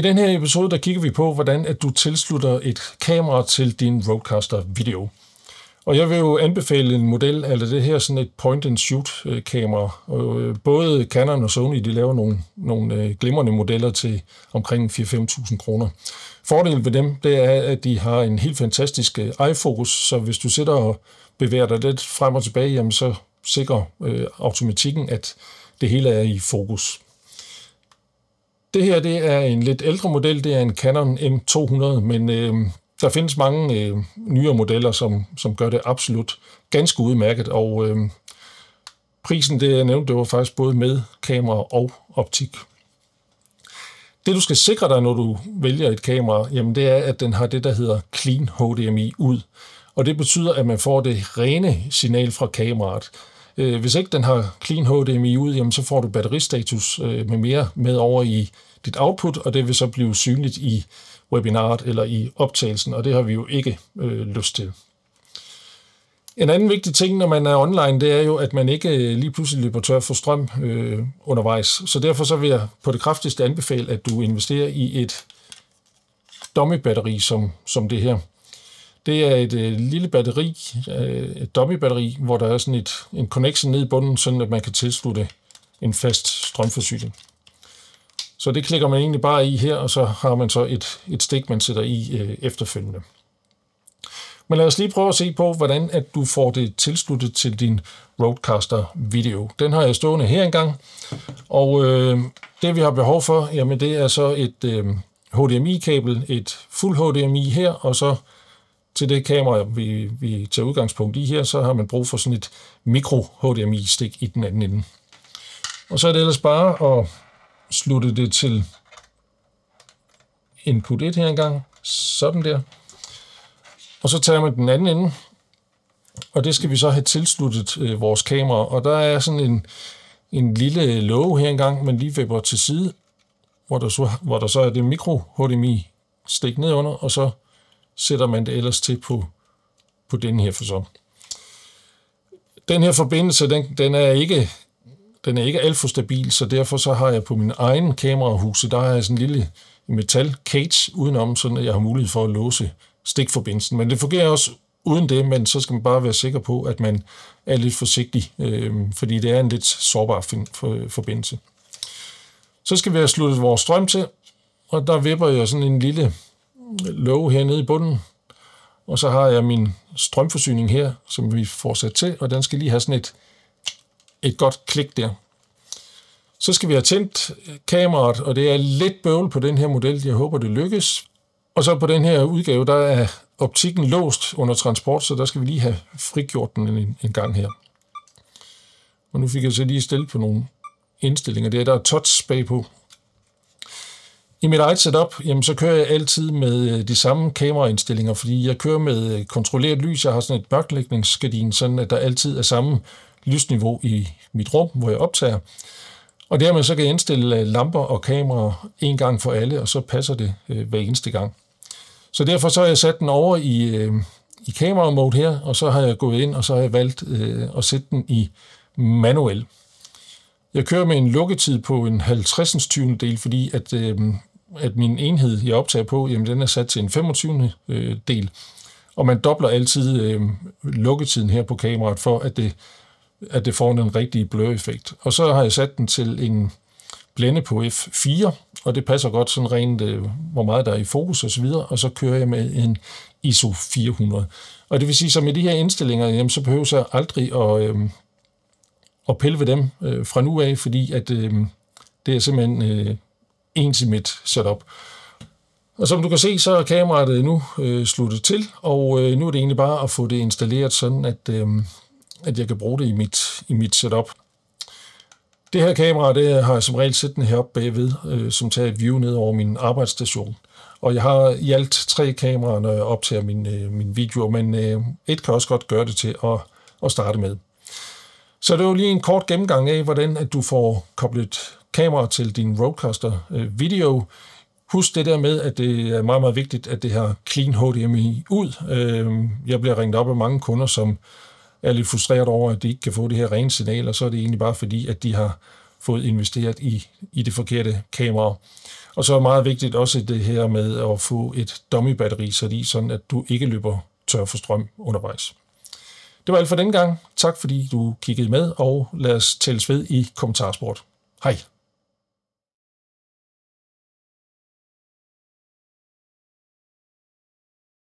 I den her episode, der kigger vi på, hvordan at du tilslutter et kamera til din Rodecaster video. Og jeg vil jo anbefale en model af det her, sådan et point-and-shoot kamera. Både Canon og Sony, de laver nogle glimrende modeller til omkring 4-5.000 kroner. Fordelen ved dem, det er, at de har en helt fantastisk eye-fokus, så hvis du sidder og bevæger dig lidt frem og tilbage, jamen så sikrer automatikken, at det hele er i fokus. Det her, det er en lidt ældre model, det er en Canon M200, men der findes mange nyere modeller, som gør det absolut ganske udmærket, og prisen, det jeg nævnte, det var faktisk både med kamera og optik. Det du skal sikre dig, når du vælger et kamera, jamen det er, at den har det, der hedder Clean HDMI ud. Og det betyder, at man får det rene signal fra kameraet. Hvis ikke den har Clean HDMI ud, jamen så får du batteristatus med mere med over i dit output, og det vil så blive synligt i webinaret eller i optagelsen, og det har vi jo ikke lyst til. En anden vigtig ting, når man er online, det er jo, at man ikke lige pludselig løber tør for strøm undervejs. Så derfor så vil jeg på det kraftigste anbefale, at du investerer i et dummy-batteri som det her. Det er et lille batteri, et dummy-batteri, hvor der er sådan en connection ned i bunden, sådan at man kan tilslutte en fast strømforsyning. Så det klikker man egentlig bare i her, og så har man så et stik, man sætter i efterfølgende. Men lad os lige prøve at se på, hvordan at du får det tilsluttet til din Rodecaster video. Den har jeg stående her engang, og det vi har behov for, jamen det er så et HDMI-kabel, et fuld HDMI her, og så til det kamera, vi tager udgangspunkt i her, så har man brug for sådan et mikro-HDMI-stik i den anden ende. Og så er det ellers bare at slutte det til input 1 her engang, sådan der. Og så tager man den anden ende, og det skal vi så have tilsluttet vores kamera. Og der er sådan en lille låge her engang, man lige vipper til side, hvor der så er det mikro-HDMI-stik nedunder, og så sætter man det ellers til på den her facon. Den her forbindelse, den er ikke alt for stabil, så derfor så har jeg på min egen kamerahuse, der har jeg sådan en lille metal cage udenom, sådan at jeg har mulighed for at låse stikforbindelsen. Men det fungerer også uden det, men så skal man bare være sikker på, at man er lidt forsigtig, fordi det er en lidt sårbar forbindelse. Så skal vi have sluttet vores strøm til, og der vipper jeg sådan en lille låge hernede i bunden, og så har jeg min strømforsyning her, som vi får sat til, og den skal lige have sådan et godt klik der. Så skal vi have tændt kameraet, og det er lidt bøvl på den her model. Jeg håber, det lykkes. Og så på den her udgave, der er optikken låst under transport, så der skal vi lige have frigjort den en gang her. Og nu fik jeg så lige stillet på nogle indstillinger. Der er touch bagpå. I mit eget setup, jamen, så kører jeg altid med de samme kameraindstillinger, fordi jeg kører med kontrolleret lys. Jeg har sådan et mørklægningsgardin, sådan at der altid er samme lysniveau i mit rum, hvor jeg optager. Og dermed så kan jeg indstille lamper og kameraer en gang for alle, og så passer det hver eneste gang. Så derfor så har jeg sat den over i kameramode her, og så har jeg gået ind, og så har jeg valgt at sætte den i manuel. Jeg kører med en lukketid på en 50-tyvendedel, fordi at min enhed, jeg optager på, jamen den er sat til en 25. del. Og man dobler altid lukketiden her på kameraet, for at det får den rigtige blur-effekt. Og så har jeg sat den til en blænde på f4, og det passer godt sådan rent, hvor meget der er i fokus osv., og så kører jeg med en ISO 400. Og det vil sige, så med de her indstillinger, jamen, så behøver jeg aldrig at pille ved dem fra nu af, fordi at det er simpelthen ens i mit setup. Og som du kan se, så er kameraet nu sluttet til, og nu er det egentlig bare at få det installeret sådan, at jeg kan bruge det i mit setup. Det her kamera, det har jeg som regel siddende heroppe bagved, som tager et view ned over min arbejdsstation. Og jeg har i alt 3 kameraer, når jeg optager min video, men et kan også godt gøre det til at starte med. Så det er jo lige en kort gennemgang af, hvordan at du får koblet kamera til din Rodecaster video. Husk det der med, at det er meget, meget vigtigt, at det har Clean HDMI ud. Jeg bliver ringet op af mange kunder, som er lidt frustreret over, at de ikke kan få det her rene signal, og så er det egentlig bare fordi, at de har fået investeret i det forkerte kamera. Og så er meget vigtigt også det her med at få et dummy-batteri sat i, sådan at du ikke løber tør for strøm undervejs. Det var alt for denne gang. Tak fordi du kiggede med, og lad os tælles ved i kommentarsport. Hej!